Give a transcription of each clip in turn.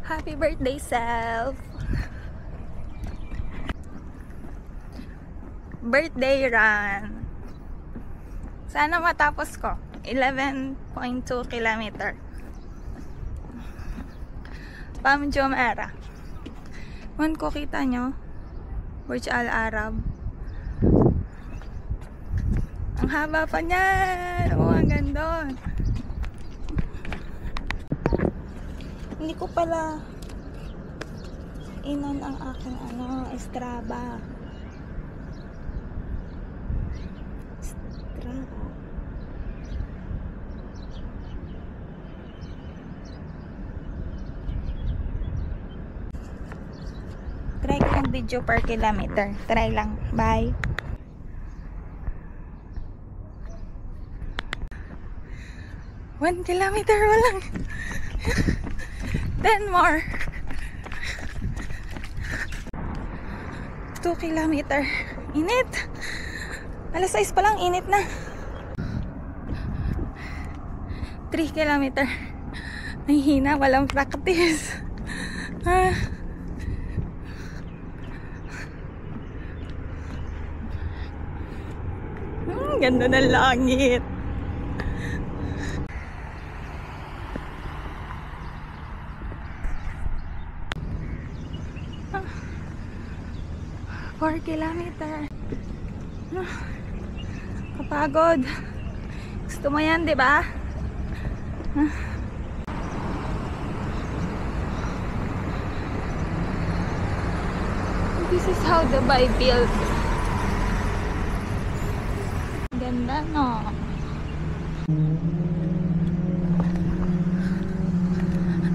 Happy birthday, self! Birthday run. Sana matapos ko. 11.2 kilometer. Pam Jumeirah. Man ko, kita nyo? Burj Al Arab. Ang haba pa niyan. Oh, ang ganda. Hindi ko pala inon ang aking Strava. Try ko yung video per kilometer. Try lang. Bye. One kilometer lang. 10 more. 2 kilometer. Init. Alas 6 pa lang, init na. 3 kilometer. Nahihina, walang practice. Ganda ng langit. Ah, 4 kilometer. Kapagod. Gusto mo yan, di ba? This is how Dubai built. Ganda, no?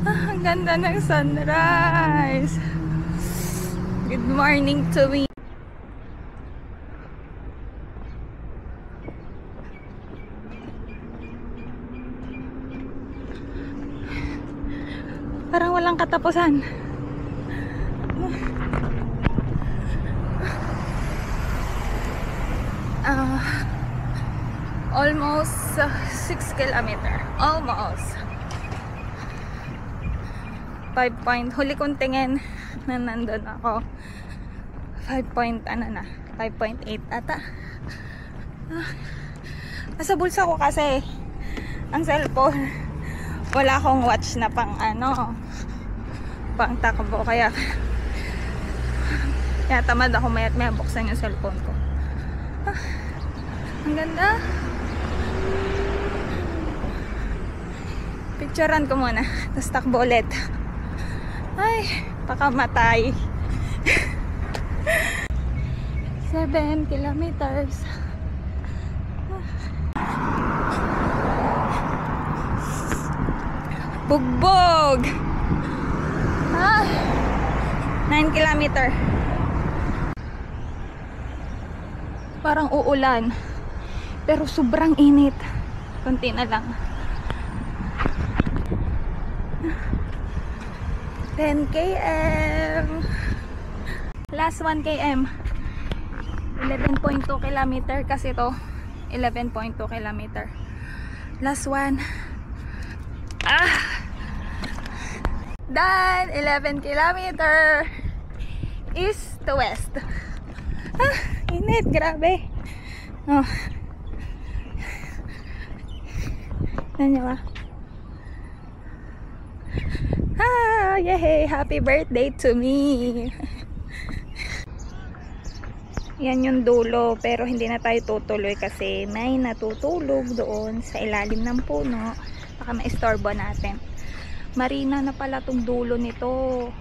Ang ganda ng sunrise. Good morning to me. Parang walang katapusan. Almost 6 kilometer. Almost 5 point. Huli kong tingin na nandun ako 5.8 ata. Nasa bulsa ko kasi ang cellphone, wala akong watch na pang pang takbo, kaya tamad ako may buksan yung cellphone ko. Ang ganda. Picturean ko muna, tapos takbo ulit. Ay, pakamatay. 7 kilometers. Bugbog. 9 kilometer. Parang uulan, pero sobrang init. Konti na lang. 10 km. Last 1 km. 11.2 kilometer kasi to. 11.2 kilometer. Last one. Done. 11 kilometer. East to west. Init. Grabe. Oh. Nanyo ba? Yay! Happy birthday to me! Yan yung dulo, pero hindi na tayo tutuloy kasi may natutulog doon sa ilalim ng puno. Baka maistorbo natin. Marina na pala tong dulo nito.